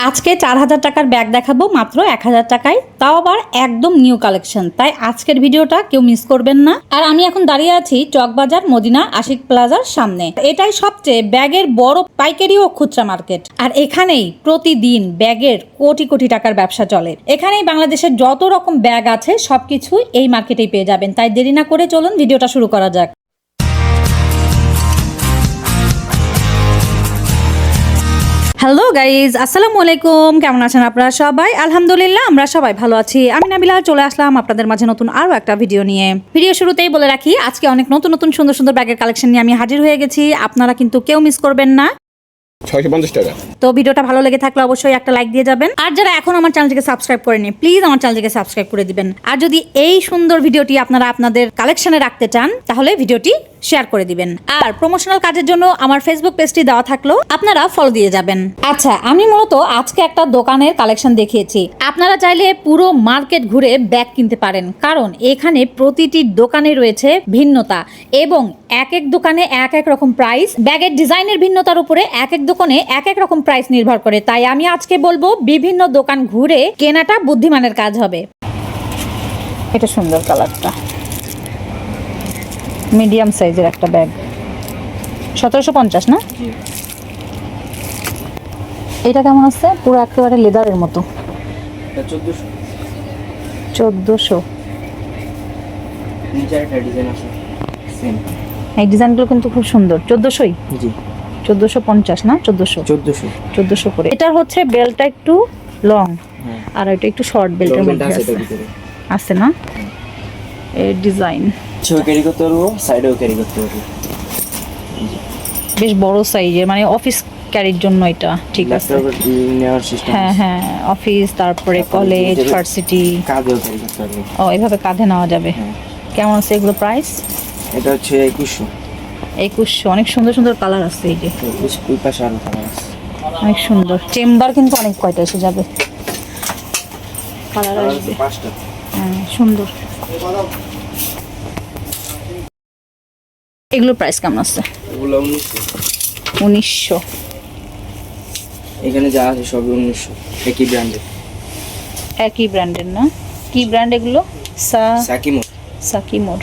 আজকে 4000 টাকার ব্যাগ দেখাবো মাত্র 1000 টাকায়, তাও আবার একদম নিউ কালেকশন। তাই আজকের ভিডিওটা কেউ মিস করবেন না। আর আমি এখন দাঁড়িয়ে আছি চকবাজার মদিনা আশিক প্লাজার সামনে। এটাই সবচেয়ে ব্যাগের বড় পাইকারি ও খুচরা মার্কেট। আর এখানেই প্রতিদিন ব্যাগের কোটি কোটি টাকার ব্যবসা চলে। এখানেই বাংলাদেশের যত রকম ব্যাগ আছে সবকিছু এই মার্কেটেই পেয়ে যাবেন। তাই দেরি না করে চলুন ভিডিওটা শুরু করা যাক। হ্যালো গাইজ, আসসালামু আলাইকুম। কেমন আছেন আপনারা সবাই? আলহামদুলিল্লাহ আমরা সবাই ভালো আছি। আমি নাবিলা চলে আসলাম আপনাদের মাঝে নতুন আরও একটা ভিডিও নিয়ে। ভিডিও শুরুতেই বলে রাখি, আজকে অনেক নতুন নতুন সুন্দর সুন্দর ব্যাগের কালেকশন নিয়ে আমি হাজির হয়ে গেছি। আপনারা কিন্তু কেউ মিস করবেন না। 650 টাকা। তো ভিডিওটা ভালো লেগে থাকলে অবশ্যই একটা লাইক দিয়ে যাবেন। আর যারা এখন আমার চ্যানেলটিকে সাবস্ক্রাইব করেনি, প্লিজ আমার চ্যানেলটিকে সাবস্ক্রাইব করে দিবেন। আর যদি এই সুন্দর ভিডিওটি আপনারা আপনাদের কালেকশনে রাখতে চান তাহলে ভিডিওটি শেয়ার করে দিবেন। আর প্রমোশনাল কাজের জন্য আমার ফেসবুক পেজটি দেওয়া থাকলো, আপনারা ফলো দিয়ে যাবেন। আচ্ছা, আমি মূলত আজকে একটা দোকানের কালেকশন দেখিয়েছি। আপনারা চাইলে পুরো মার্কেট ঘুরে ব্যাগ কিনতে পারেন, কারণ এখানে প্রতিটি দোকানে রয়েছে ভিন্নতা এবং এক এক দোকানে এক এক রকম প্রাইস। ব্যাগের ডিজাইনের ভিন্নতার উপরে এক এক দোকানে এক এক রকম প্রাইস নির্ভর করে। তাই আমি আজকে বলবো বিভিন্ন দোকান ঘুরে কেনাটা বুদ্ধিমানের কাজ হবে। এটা সুন্দর কালারটা, মিডিয়াম সাইজের একটা ব্যাগ, 1750 না? এটা কেমন আছে? পুরো একেবারে লেদারের মতো। 1400। এই ডিজাইনগুলো কিন্তু খুব সুন্দর। 1400ই? জি। 1450 না? 1400 করে। এটা হচ্ছে বেলটা একটু লং আর এটা একটু শর্ট বেল্টের মধ্যে আছে না? এই ডিজাইন ক্যারি করতে পারবো, সাইডেও ক্যারি করতে পারবো। বেশ বড় সাইজের, মানে অফিস ক্যারির জন্য এটা ঠিক আছে। নেওয়ার সিস্টেম। হ্যাঁ হ্যাঁ, অফিস, তারপরে কলেজ, ভার্সিটি, কাঁধেও ক্যারি করতে পারবো। ও এভাবে কাঁধে নেওয়া যাবে। কেমন আছে এগুলো প্রাইস? এটা হচ্ছে 2100। 2100। অনেক সুন্দর সুন্দর কালার আছে। এই যে ওই পাশে আরো কালার আছে, অনেক সুন্দর। চেম্বার কিন্তু অনেক কয়টা এসে যাবে, কালার আসবে। 5টা। হ্যাঁ, সুন্দর। এগুলোর প্রাইস কেমন আছে? এগুলো 1900। এখানে যা আছে সবই 1900, একই ব্র্যান্ডের। একই ব্র্যান্ডের না? কি ব্র্যান্ড এগুলো? সাকিমো। সাকিমোর।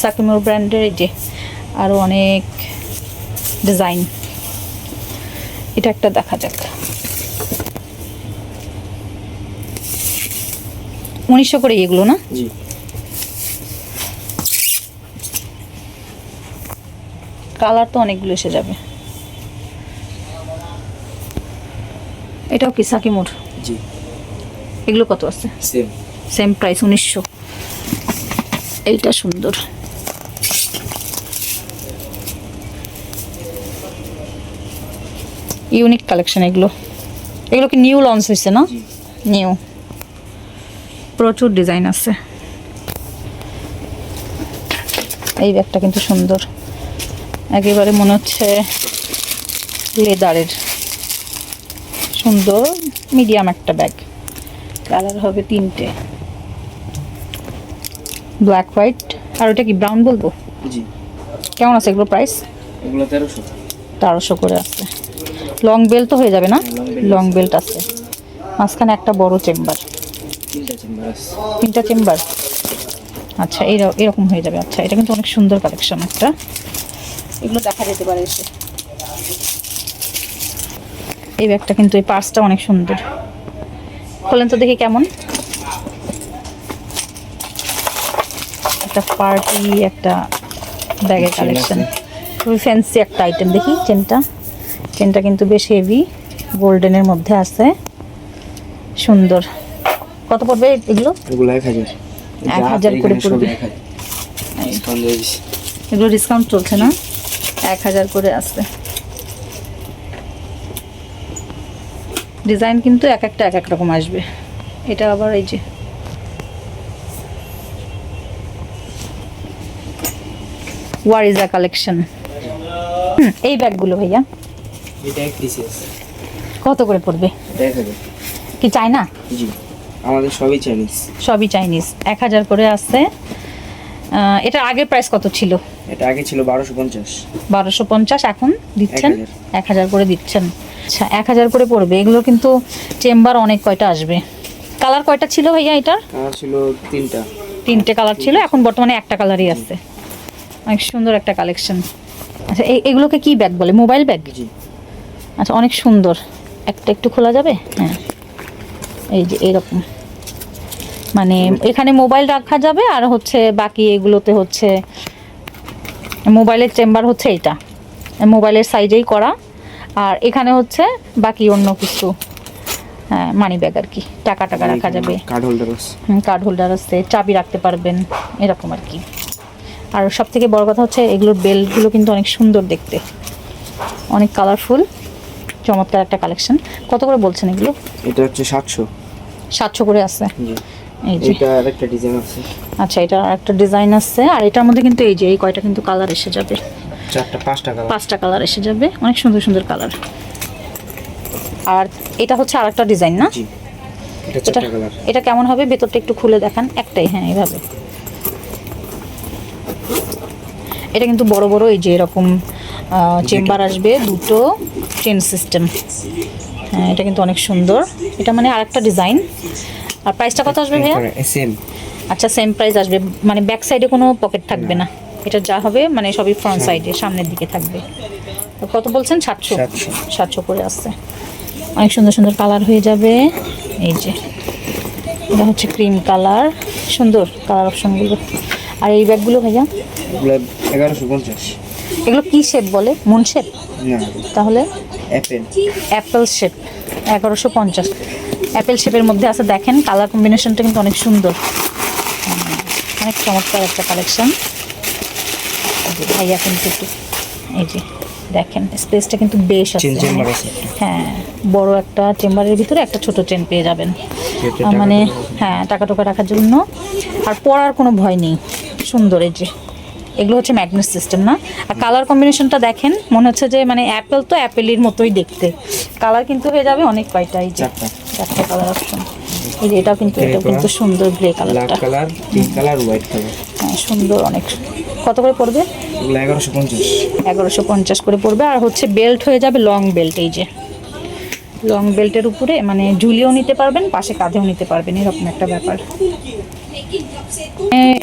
সাকিমোর ব্র্যান্ডের। এই যে আরো অনেক ডিজাইন। এটা একটা দেখা যাক। 1900 করে এগুলো না? জি। কালার তো অনেকগুলো এসে যাবে। এটাও কি সাকিমোর? জি। এগুলো কত আছে? Same price, 1900। এইটা সুন্দর। ইউনিক কালেকশন এগুলো। এগুলো কি নিউ লঞ্চ হয়েছে না? নিউ। প্রচুর ডিজাইন আছে। এই ব্যাগটা কিন্তু সুন্দর, একেবারে মনে হচ্ছে লেদারের। সুন্দর মিডিয়াম একটা ব্যাগ। কালার হবে 3টে, ব্ল্যাক হোয়াইট আর ওটা কি ব্রাউন বলবো? জি। কেমন আছে এগুলো প্রাইস? এগুলো 1300। 1300 করে আছে। লং বেল্ট তো হয়ে যাবে না? লং বেল্ট আছে। মাঝখানে একটা বড় চেম্বার। 3টা চেম্বার আছে। 3টা চেম্বার। আচ্ছা, এরকম হয়ে যাবে। আচ্ছা, এটা কিন্তু অনেক সুন্দর কালেকশন একটা। এগুলো দেখা যেতে পারে এসে। এই ব্যাগটা কিন্তু, এই পার্সটা অনেক সুন্দর। খোলেন তো দেখি কেমন। একটা পার্টি একটা ব্যাগের কালেকশন, খুবই ফ্যান্সি একটা আইটেম। দেখি চেনটা কিন্তু বেশ হেভি, গোল্ডেনের মধ্যে আছে। সুন্দর। কত পড়বে এগুলো? এগুলো 1000। 1000 করে পড়বে। এগুলো ডিসকাউন্ট চলছে না? 1000 করে আছে। ডিজাইন কিন্তু এক একটা এক এক রকম আসবে। এটা আবার এই যে ওয়ারিজা কালেকশন। এই ব্যাগগুলো ভাইয়া এটা এক পিসেস কত করে পড়বে? 1000। কি চায়না? জি, আমাদের সবই চাইনিজ। সবই চাইনিজ। 1000 করে আছে। এটার আগের প্রাইস কত ছিল? এটা আগে ছিল 1250। 1250, এখন দিচ্ছেন 1000 1000 করে দিচ্ছেন। আচ্ছা 1000 করে পড়বে। এগুলো কিন্তু চেম্বার অনেক কয়টা আসবে। কালার কয়টা ছিল ভাইয়া এটার? কালার ছিল 3টা। 3টে কালার ছিল, এখন বর্তমানে একটা কালারই আছে। অনেক সুন্দর একটা কালেকশন। আচ্ছা এগুলোকে কি ব্যাগ বলে? Mobile bag? জি। আচ্ছা অনেক সুন্দর। একটা একটু খোলা যাবে? হ্যাঁ, এই যে এরকম, মানে এখানে মোবাইল রাখা যাবে, আর হচ্ছে বাকি এগুলোতে হচ্ছে মোবাইলের চেম্বার হচ্ছে এটা, মোবাইলের সাইজেই করা, আর এখানে হচ্ছে বাকি অন্য কিছু, হ্যাঁ মানি ব্যাগ আর কি, টাকা টাকা রাখা যাবে। কার্ড হোল্ডার আছে। কার্ড হোল্ডার আছে, চাবি রাখতে পারবেন, এরকম আর কি। আর সব থেকে বড় কথা হচ্ছে এগুলোর বেল্টগুলো কিন্তু অনেক সুন্দর দেখতে, অনেক কালারফুল, চমৎকার একটা কালেকশন। কত করে বলছেন এগুলো? এটা হচ্ছে 700। 700 করে আছে। জি। এই যে এটা আরেকটা ডিজাইন আছে। আচ্ছা এটা একটা ডিজাইন আছে, আর এটার মধ্যে কিন্তু এই যে এই কয়টা কিন্তু কালার এসে যাবে, 5টা কালার। 5টা কালার এসে যাবে, অনেক সুন্দর সুন্দর কালার। আর এটা হচ্ছে আরেকটা ডিজাইন না? জি। এটা এটা 4টা কালার। এটা কেমন হবে? ভেতরটা একটু খুলে দেখান। একটাই, হ্যাঁ এইভাবে। এটা কিন্তু বড় বড় এই যে এরকম চেম্বার আসবে, দুটো চেন সিস্টেম। হ্যাঁ এটা কিন্তু অনেক সুন্দর। এটা মানে আরেকটা ডিজাইন। আর প্রাইসটা কত আসবে ভাইয়া? সেম। আচ্ছা সেম প্রাইস আসবে, মানে ব্যাক সাইডে কোনো পকেট থাকবে না। এটা যা হবে মানে সবই ফ্রন্ট সাইডে, সামনের দিকে থাকবে। তো কত বলছেন? 700। 700 করে আসছে। অনেক সুন্দর সুন্দর কালার হয়ে যাবে। এই যে এটা হচ্ছে ক্রিম কালার, সুন্দর কালার অপশনগুলো। আর এই ব্যাগগুলো ভাইয়া? এগুলো 1150। এগুলো কি শেপ বলে? Moon shape? না, তাহলে অ্যাপেল। Apple shape, 1150। অ্যাপেল শেপের মধ্যে আছে, দেখেন কালার কম্বিনেশনটা কিন্তু অনেক সুন্দর, অনেক চমৎকার একটা কালেকশন। ভাইয়া কিন্তু একটু এই যে দেখেন স্পেসটা কিন্তু বেশ আছে, চেন চেম্বার আছে। হ্যাঁ বড় একটা চেম্বারের ভিতরে একটা ছোট চেন পেয়ে যাবেন, সেটা টাকা মানে টাকা হ্যাঁ টাকা টোকা রাখার জন্য। আর পড়ার কোনো ভয় নেই, সুন্দর। এই যে এগুলো হচ্ছে ম্যাগনেট সিস্টেম না? আর কালার কম্বিনেশনটা দেখেন, মনে হচ্ছে যে মানে অ্যাপেল তো অ্যাপেলের মতোই দেখতে। কালার কিন্তু হয়ে যাবে অনেক কয়টা, এই যে 4টা কালার অপশন। এই যে এটাও কিন্তু সুন্দর গ্রে ব্ল্যাক কালারটা, colour, pink colour, white colour. হ্যাঁ সুন্দর অনেক। কত করে পড়বে? এগুলো 1150। 1150 করে পড়বে। আর হচ্ছে বেল্ট হয়ে যাবে লং বেল্ট, এই যে লং বেল্টের উপরে মানে ঝুলিয়েও নিতে পারবেন, পাশে কাঁধেও নিতে পারবেন, এরকম একটা ব্যাপার।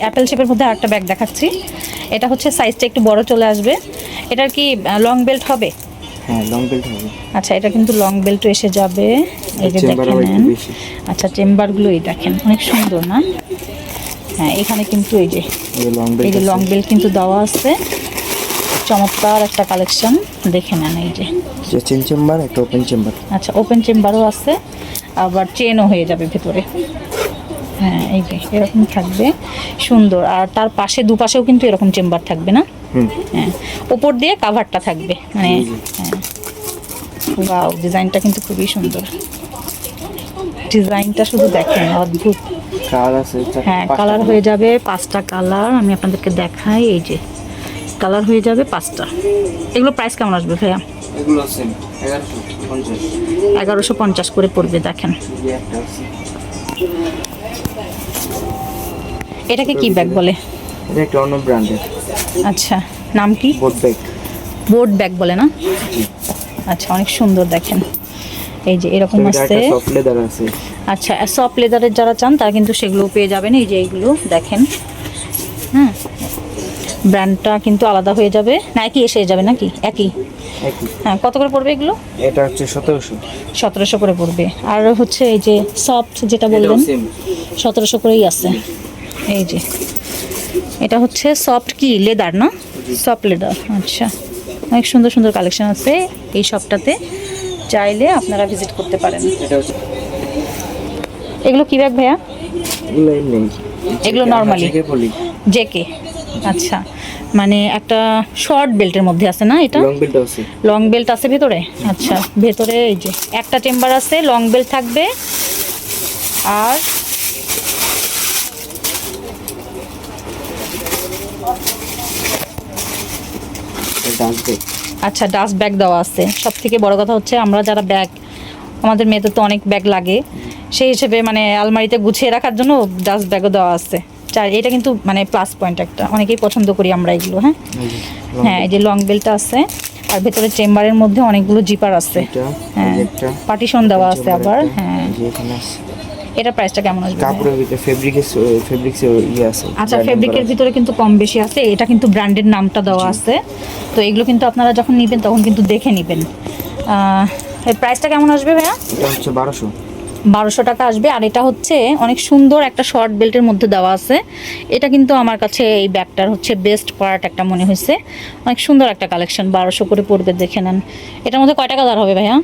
অ্যাপেল শেপের মধ্যে আরেকটা ব্যাগ দেখাচ্ছি। এটা হচ্ছে সাইজটা একটু বড় চলে আসবে। এটার কি লং বেল্ট হবে? হ্যাঁ, লং বেল্ট হবে। আচ্ছা এটা কিন্তু লং বেল্ট এসে যাবে, এই যে চেম্বার দেখে একটু নেন। বেশি। আচ্ছা চেম্বারগুলো এই দেখেন, অনেক সুন্দর না? হ্যাঁ এখানে কিন্তু এই যে লং এই বেল্ট। যে লং বেল্ট কিন্তু দেওয়া আছে, চমৎকার একটা কালেকশন, দেখে নেন। এই যে চেন চেম্বার, একটা ওপেন চেম্বার। আচ্ছা ওপেন চেম্বারও আছে, আবার চেনও হয়ে যাবে ভেতরে। হ্যাঁ এই যে এরকম থাকবে, সুন্দর। আর তার পাশে দুপাশেও কিন্তু এরকম চেম্বার থাকবে না? হ্যাঁ উপর দিয়ে কাভারটা থাকবে, মানে হ্যাঁ ওয়াও, ডিজাইনটা কিন্তু খুবই সুন্দর। ডিজাইনটা শুধু দেখেন, অদ্ভুত। কালার আছে হ্যাঁ কালার হয়ে যাবে 5টা কালার, আমি আপনাদেরকে দেখাই। এই যে কালার হয়ে যাবে 5টা। এগুলো প্রাইস কেমন আসবে ভাইয়া? এগুলো সেম 1150। 1150 করে পড়বে, দেখেন। একটা আছে। এটাকে কি ব্যাগ বলে? এটা একটা অন্য ব্র্যান্ডের। আচ্ছা নাম কি? Boat bag. বোট ব্যাগ বলে না? আচ্ছা অনেক সুন্দর, দেখেন এই যে এরকম আছে। সফট লেদার আছে। আচ্ছা সফট লেদারের যারা চান তারা কিন্তু সেগুলো পেয়ে যাবেন। এই যে এইগুলো দেখেন, হ্যাঁ ব্র্যান্ডটা কিন্তু আলাদা হয়ে যাবে, না একই এসে যাবে নাকি? একই। হ্যাঁ কত করে পড়বে এগুলো? এটা হচ্ছে 1700। 1700 করে পড়বে। আর হচ্ছে এই যে সফট যেটা বললেন, 1700 করেই আছে। এই যে এটা হচ্ছে সফট কি লেদার না? Soft leather. আচ্ছা অনেক সুন্দর সুন্দর কালেকশন আছে এই শপটাতে, চাইলে আপনারা ভিজিট করতে পারেন। এটা হচ্ছে এগুলো কি ব্যাগ ভাইয়া? এগুলো এমনি। এগুলো নরমালি জেকে। আচ্ছা মানে একটা শর্ট বেল্টের মধ্যে আছে না এটা? লং বেল্ট আছে। লং বেল্ট আছে ভেতরে? আচ্ছা ভেতরে এই যে একটা চেম্বার আছে, লং বেল্ট থাকবে। আর ডাস্ট ব্যাগ। আচ্ছা ডাস্ট ব্যাগ দেওয়া আছে। সব থেকে বড় কথা হচ্ছে আমরা যারা ব্যাগ, আমাদের মেয়েদের তো অনেক ব্যাগ লাগে, সেই হিসেবে মানে আলমারিতে গুছিয়ে রাখার জন্য ডাস্ট ব্যাগও দেওয়া আছে। এটা কিন্তু মানে প্লাস পয়েন্ট একটা, অনেকেই পছন্দ করি আমরা এগুলো। হ্যাঁ হ্যাঁ, এই যে লং বেলটা আছে, আর ভেতরে চেম্বারের মধ্যে অনেকগুলো জিপার আছে। হ্যাঁ, পার্টিশন দেওয়া আছে আবার। হ্যাঁ, এটা প্রাইসটা কেমন আসবে? কাপড়ের ভিতরে ফেব্রিক্স ইয়ে আছে। আচ্ছা, ফেব্রিকের ভিতরে কিন্তু কম বেশি আছে, এটা কিন্তু ব্র্যান্ডের নামটা দেওয়া আছে। তো এগুলো কিন্তু আপনারা যখন নেবেন তখন কিন্তু দেখে নেবেন। এর প্রাইসটা কেমন আসবে ভাইয়া? এটা হচ্ছে 1200 টাকা আসবে। আর এটা হচ্ছে অনেক সুন্দর একটা শর্ট বেল্টের মধ্যে দেওয়া আছে। এটা কিন্তু আমার কাছে এই ব্যাগটার হচ্ছে বেস্ট পার্ট একটা মনে হয়েছে। অনেক সুন্দর একটা কালেকশন, 1200 করে পড়বে, দেখে নেন। এটার মধ্যে কয়টা কালার হবে ভাইয়া?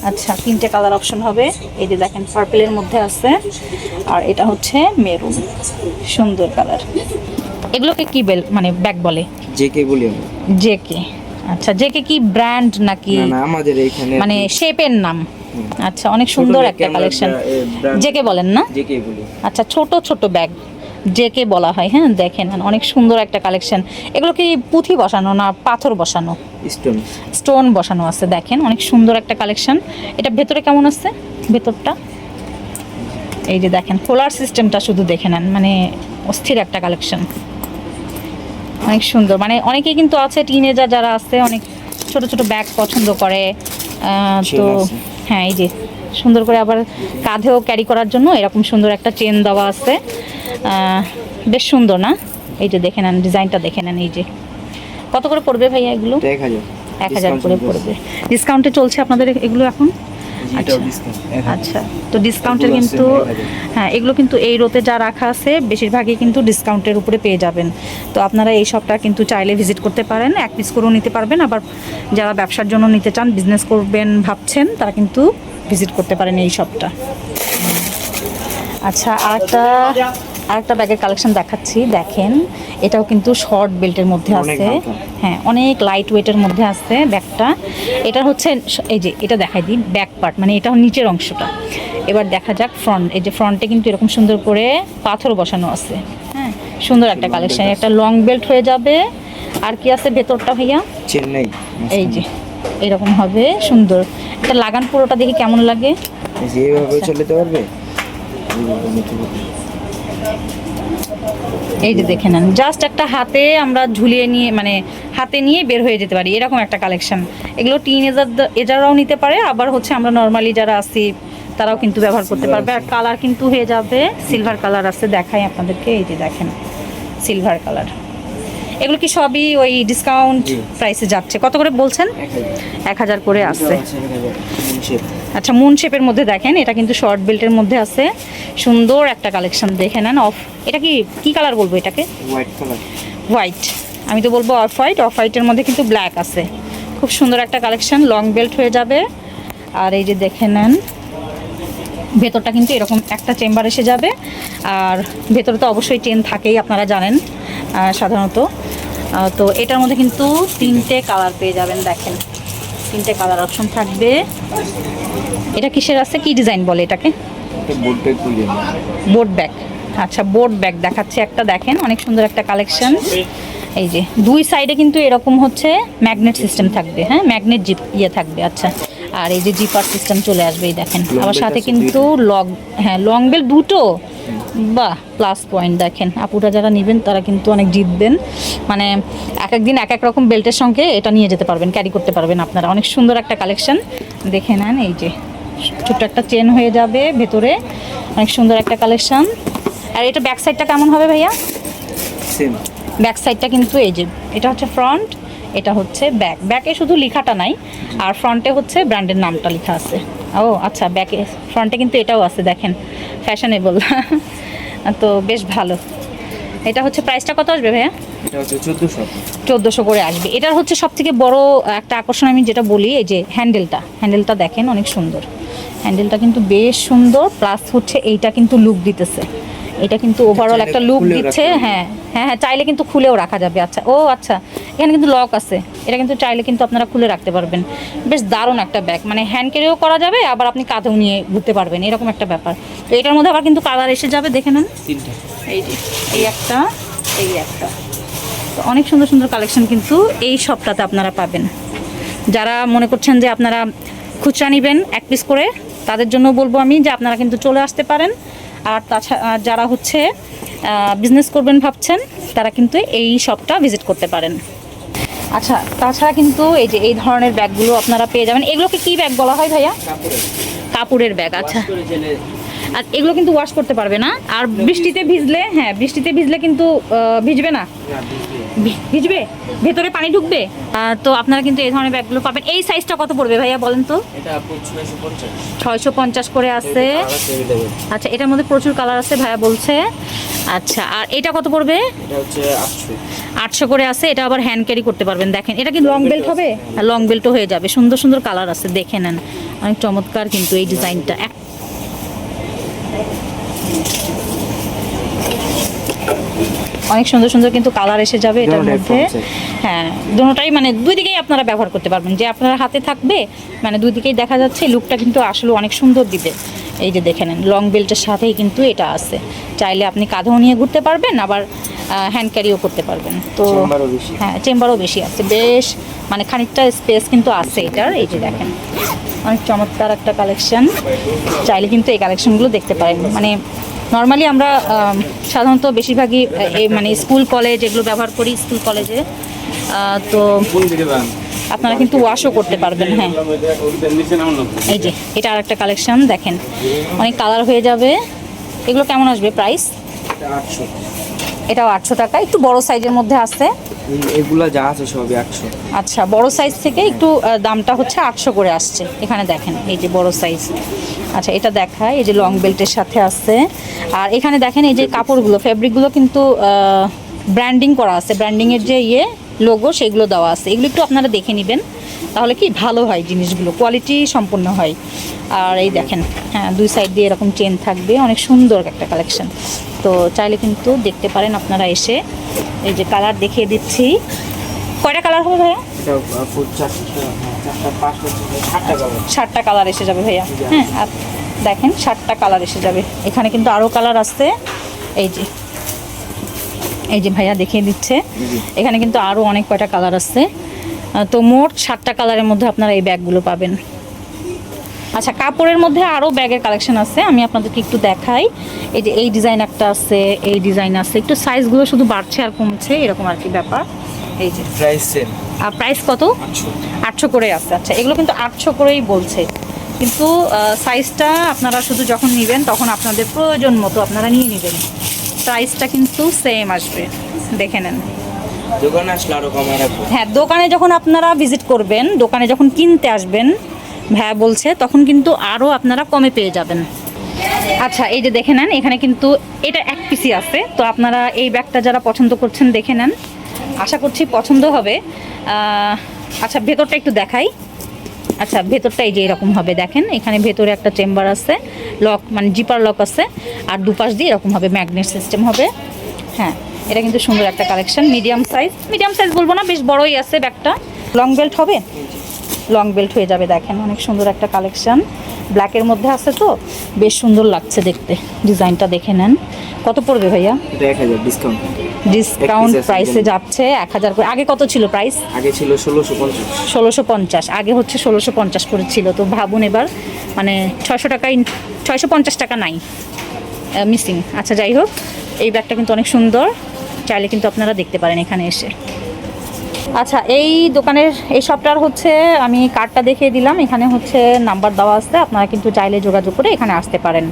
আচ্ছা, 3টে কালার অপশন হবে। এই যে দেখেন, পার্পলের মধ্যে আছে, আর এটা হচ্ছে মেরুন, সুন্দর কালার। এগুলোকে কি বেল মানে ব্যাগ বলে? জেকে বলি আমরা। জেকে। আচ্ছা, জেকে কি ব্র্যান্ড নাকি না আমাদের এখানে মানে শেপের নাম? আচ্ছা, অনেক সুন্দর একটা কালেকশন। জেকে বলেন না? জেকে বলি। আচ্ছা, ছোট ছোট ব্যাগ জেকে বলা হয়। হ্যাঁ, দেখেন অনেক সুন্দর একটা কালেকশন। এগুলো কি পুঁথি বসানো না পাথর বসানো? স্টোন বসানো আছে, দেখেন অনেক সুন্দর একটা কালেকশন। এটা ভেতরে কেমন আছে? ভেতরটা এই যে দেখেন, খোলার সিস্টেমটা শুধু দেখে নেন, মানে অস্থির একটা কালেকশন, অনেক সুন্দর। মানে অনেকেই কিন্তু আছে টিনেজার যারা আছে, অনেক ছোট ছোট ব্যাগ পছন্দ করে। তো হ্যাঁ, এই যে সুন্দর করে আবার কাঁধেও ক্যারি করার জন্য এরকম সুন্দর একটা চেন দেওয়া আছে। বেশ সুন্দর না? এই যে দেখে নেন, ডিজাইনটা দেখে নেন। এই যে কত করে পড়বে ভাইয়া এগুলো? 1000 করে পড়বে। ডিসকাউন্টে চলছে আপনাদের এগুলো এখন? আচ্ছা, তো ডিসকাউন্টের কিন্তু হ্যাঁ, এগুলো কিন্তু এই রোতে যা রাখা আছে বেশিরভাগই কিন্তু ডিসকাউন্টের উপরে পেয়ে যাবেন। তো আপনারা এই শপটা কিন্তু চাইলে ভিজিট করতে পারেন, 1 পিস করেও নিতে পারবেন। আবার যারা ব্যবসার জন্য নিতে চান, বিজনেস করবেন ভাবছেন, তারা কিন্তু ভিজিট করতে পারেন এই শপটা। আচ্ছা, আরেকটা ব্যাগের কালেকশন দেখাচ্ছি, দেখেন। এটাও কিন্তু শর্ট বেল্টের মধ্যে আছে। হ্যাঁ, অনেক লাইট ওয়েটের মধ্যে আছে ব্যাগটা। এটা হচ্ছে এই যে, এটা দেখাই দিই ব্যাক পার্ট, মানে এটা নিচের অংশটা। এবার দেখা যাক ফ্রন্ট। এই যে ফ্রন্টে কিন্তু এরকম সুন্দর করে পাথর বসানো আছে। হ্যাঁ, সুন্দর একটা কালেকশন। একটা লং বেল্ট হয়ে যাবে। আর কি আছে ভেতরটা ভাইয়া? চেন্নাই। এই যে এরকম হবে, সুন্দর। এটা লাগান পুরোটা দেখি কেমন লাগে। এইভাবে চলতে পারবে। এই যে দেখে নেন, জাস্ট একটা হাতে আমরা ঝুলিয়ে নিয়ে, মানে হাতে নিয়ে বের হয়ে যেতে পারি, এরকম একটা কালেকশন। এগুলো টিনেজাররাও নিতে পারে, আবার হচ্ছে আমরা নর্মালি যারা আছি তারাও কিন্তু ব্যবহার করতে পারবে। আর কালার কিন্তু হয়ে যাবে সিলভার কালার আছে, দেখাই আপনাদেরকে। এই যে দেখেন, সিলভার কালার। এগুলো কি সবই ওই ডিসকাউন্ট প্রাইসে যাচ্ছে? কত করে বলছেন? 1000 করে আছে। আচ্ছা, মুন শেপের মধ্যে দেখেন, এটা কিন্তু শর্ট বেল্টের মধ্যে আছে, সুন্দর একটা কালেকশন, দেখে নেন। এটা কি কালার বলবো এটাকে? হোয়াইট। আমি তো বলবো অফ হোয়াইট। অফ হোয়াইটের মধ্যে কিন্তু ব্ল্যাক আছে, খুব সুন্দর একটা কালেকশন, লং বেল্ট হয়ে যাবে। আর এই যে দেখে নেন, ভেতরটা কিন্তু এরকম একটা চেম্বার এসে যাবে। আর ভেতরে তো অবশ্যই চেন থাকেই, আপনারা জানেন সাধারণত। তো এটার মধ্যে কিন্তু 3টে কালার পেয়ে যাবেন, দেখেন 3টে কালার অপশন থাকবে। এটা কিসের আছে, কি ডিজাইন বলে এটাকে? Boat bag. আচ্ছা, বোট ব্যাগ দেখাচ্ছে একটা, দেখেন অনেক সুন্দর একটা কালেকশন। এই যে দুই সাইডে কিন্তু এরকম হচ্ছে ম্যাগনেট সিস্টেম থাকবে। হ্যাঁ, ম্যাগনেট ইয়ে থাকবে। আচ্ছা, আর এই যে জিপার সিস্টেম চলে আসবে, এই দেখেন। আবার সাথে কিন্তু লং বেল্ট দুটো, বাহ, প্লাস পয়েন্ট। দেখেন, আপুরা যারা নেবেন তারা কিন্তু অনেক জিতবেন। মানে এক একদিন এক এক রকম বেল্টের সঙ্গে এটা নিয়ে যেতে পারবেন, ক্যারি করতে পারবেন আপনারা। অনেক সুন্দর একটা কালেকশন, দেখে নেন। এই যে ছোট্ট একটা চেন হয়ে যাবে ভেতরে, অনেক সুন্দর একটা কালেকশন। আর এটা ব্যাক সাইডটা কেমন হবে ভাইয়া? সেম ব্যাক সাইডটা কিন্তু এই যে, এটা হচ্ছে ফ্রন্ট, এটা হচ্ছে ব্যাক। ব্যাকে শুধু লেখাটা নাই, আর ফ্রন্টে হচ্ছে ব্র্যান্ডের নামটা লেখা আছে। ও আচ্ছা, ফ্রন্টে কিন্তু এটাও আছে, দেখেন, ফ্যাশনেবল। তো বেশ ভালো। এটা হচ্ছে প্রাইসটা কত আসবে ভাইয়া? এটা হচ্ছে 1400 করে আসবে। এটার হচ্ছে সবথেকে বড় একটা আকর্ষণ আমি যেটা বলি, এই যে হ্যান্ডেলটা দেখেন, অনেক সুন্দর। হ্যান্ডেলটা কিন্তু বেশ সুন্দর, প্লাস হচ্ছে এইটা কিন্তু লুক দিতেছে, এটা কিন্তু ওভারঅল একটা লুক দিচ্ছে। হ্যাঁ হ্যাঁ হ্যাঁ, চাইলে কিন্তু খুলেও রাখা যাবে। আচ্ছা, ও আচ্ছা, এখানে কিন্তু লক আছে, এটা কিন্তু চাইলে কিন্তু আপনারা খুলে রাখতে পারবেন। বেশ দারুণ একটা ব্যাগ, মানে হ্যান্ড ক্যারিও করা যাবে, আবার আপনি কাঁধেও নিয়ে ঘুরতে পারবেন, এরকম একটা ব্যাপার। তো এটার মধ্যে আবার কিন্তু কালার এসে যাবে, দেখে নেন। 3টা, এই একটা, এই একটা। তো অনেক সুন্দর সুন্দর কালেকশন কিন্তু এই শপটাতে আপনারা পাবেন। যারা মনে করছেন যে আপনারা খুচরা নেবেন 1 পিস করে, তাদের জন্য বলবো আমি যে আপনারা কিন্তু চলে আসতে পারেন। আর তাছাড়া যারা হচ্ছে বিজনেস করবেন ভাবছেন তারা কিন্তু এই শপটা ভিজিট করতে পারেন। আচ্ছা, তাছাড়া কিন্তু এই যে এই ধরনের ব্যাগগুলো আপনারা পেয়ে যাবেন। এগুলোকে কি ব্যাগ বলা হয় ভাইয়া? কাপড়ের ব্যাগ। আচ্ছা, আর এগুলো কিন্তু ওয়াশ করতে পারবে না, আর বৃষ্টিতে ভিজলে, হ্যাঁ বৃষ্টিতে ভিজলে কিন্তু ভিজবে না, ভিজবে, ভেতরে পানি ঢুকবে। তো আপনারা কিন্তু এই ধরনের ব্যাগগুলো পাবেন। এই সাইজটা কত পড়বে ভাইয়া বলেন তো? এটা 650 করে আছে। আচ্ছা, এটার মধ্যে প্রচুর কালার আছে ভাইয়া বলছে। আচ্ছা, আর এটা কত পড়বে? এটা হচ্ছে 800 করে আছে। এটা আবার হ্যান্ড ক্যারি করতে পারবেন। দেখেন, এটা কি লং বেল্ট হবে? লং বেল্টও হয়ে যাবে। সুন্দর সুন্দর কালার আছে, দেখে নেন, অনেক চমৎকার কিন্তু এই ডিজাইনটা। অনেক সুন্দর সুন্দর কিন্তু কালার এসে যাবে এটার মধ্যে। হ্যাঁ, দুটোটাই মানে দুই দিকেই আপনারা ব্যবহার করতে পারবেন। যে আপনার হাতে থাকবে মানে দুই দিকেই দেখা যাচ্ছে, লুকটা কিন্তু আসলে অনেক সুন্দর দিবে। এই যে দেখে নেন, লং বেল্টের সাথেই কিন্তু এটা আছে। চাইলে আপনি কাঁধেও নিয়ে ঘুরতে পারবেন, আবার হ্যান্ড ক্যারিও করতে পারবেন। তো হ্যাঁ, চেম্বারও বেশি আছে, বেশ মানে খানিকটা স্পেস কিন্তু আছে এটার। এই যে দেখেন, অনেক চমৎকার একটা কালেকশন। চাইলে কিন্তু এই কালেকশনগুলো দেখতে পারেন। মানে নর্মালি আমরা সাধারণত বেশিরভাগই মানে স্কুল কলেজ এগুলো ব্যবহার করি, স্কুল কলেজে। তো আপনারা কিন্তু ওয়াশও করতে পারবেন। হ্যাঁ, এই যে এটা আর একটা কালেকশন দেখেন, অনেক কালার হয়ে যাবে। এগুলো কেমন আসবে প্রাইস? এটাও 800 টাকা। একটু বড় সাইজের মধ্যে আছে, এগুলা যা আছে সবই 800। আচ্ছা, বড় সাইজ থেকে একটু দামটা হচ্ছে 800 করে আসছে। এখানে দেখেন, এই যে বড় সাইজ। আচ্ছা, এটা দেখায়, এই যে লং বেল্টের সাথে আছে। আর এখানে দেখেন, এই যে কাপড়গুলো, ফেব্রিকগুলো কিন্তু ব্র্যান্ডিং করা আছে। ব্র্যান্ডিংয়ের যে লোগো সেগুলো দেওয়া আছে। এগুলো একটু আপনারা দেখে নেবেন, তাহলে কি ভালো হয়, জিনিসগুলো কোয়ালিটি সম্পূর্ণ হয়। আর এই দেখেন, হ্যাঁ দুই সাইড দিয়ে এরকম চেন থাকবে, অনেক সুন্দর একটা কালেকশন। তো চাইলে কিন্তু দেখতে পারেন আপনারা এসে। এই যে কালার দেখিয়ে দিচ্ছি। কয়টা কালার হবে ভাইয়া? 7টা কালার এসে যাবে ভাইয়া। হ্যাঁ, আর দেখেন 7টা কালার এসে যাবে। এখানে কিন্তু আরও কালার আসছে। এই যে ভাইয়া দেখিয়ে দিচ্ছে, এখানে কিন্তু আরও অনেক কয়টা কালার আছে। তো মোট 7টা কালারের মধ্যে আপনারা এই ব্যাগগুলো পাবেন। আচ্ছা, কাপড়ের মধ্যে আরও ব্যাগের কালেকশন আছে, আমি আপনাদেরকে একটু দেখাই। এই যে এই ডিজাইন একটা আছে, এই ডিজাইন আছে, একটু সাইজগুলো শুধু বাড়ছে আর কমছে, এরকম আর কি ব্যাপার। এই যে প্রাইস সেম। আর প্রাইস কত? 800 করে আছে। আচ্ছা, এগুলো কিন্তু 800 করেই বলছে, কিন্তু সাইজটা আপনারা শুধু যখন নেবেন তখন আপনাদের প্রয়োজন মতো আপনারা নিয়ে নেবেন। প্রাইসটা কিন্তু সেম আসবে, দেখে নেন। দোকানে আসলে আরো কমে রাখবো। হ্যাঁ, দোকানে যখন আপনারা ভিজিট করবেন, দোকানে যখন কিনতে আসবেন ভাইয়া বলছে, তখন কিন্তু আরও আপনারা কমে পেয়ে যাবেন। আচ্ছা, এই যে দেখে নেন, এখানে কিন্তু এটা এক পিসি আছে। তো আপনারা এই ব্যাগটা যারা পছন্দ করছেন দেখে নেন, আশা করছি পছন্দ হবে। আচ্ছা, ভেতরটা একটু দেখাই। আচ্ছা, ভেতরটা এই যে এরকম হবে, দেখেন এখানে ভেতরে একটা চেম্বার আছে, লক মানে জিপার লক আছে, আর দুপাশ দিয়ে এরকম হবে, ম্যাগনেট সিস্টেম হবে। হ্যাঁ, এটা কিন্তু সুন্দর একটা কালেকশন। মিডিয়াম সাইজ বলবো না, বেশ বড়ই আছে ব্যাগটা। লং বেল্ট হবে, লং বেল্ট হয়ে যাবে। দেখেন, অনেক সুন্দর একটা কালেকশন, ব্ল্যাকের মধ্যে আছে, তো বেশ সুন্দর লাগছে দেখতে। ডিজাইনটা দেখে নেন। কত পড়বে ভাইয়া? 1000 ডিসকাউন্ট। ডিসকাউন্ট প্রাইসে যাচ্ছে 1000 করে। আগে কত ছিল প্রাইস? আগে ছিল 1650। 1650 আগে হচ্ছে 1650 করে ছিল। তো ভাবুন এবার, মানে 600 টাকায় 650 টাকা নাই, মিসিং। আচ্ছা, যাই হোক, এই ব্যাগটা কিন্তু অনেক সুন্দর, চাইলে কিন্তু আপনারা দেখতে পারেন এখানে এসে। আচ্ছা, এই দোকানের এই শপটার হচ্ছে আমি কার্ডটা দেখিয়ে দিলাম, এখানে হচ্ছে নাম্বার দেওয়া আছে, আপনারা কিন্তু চাইলে যোগাযোগ করে এখানে আসতে পারেন।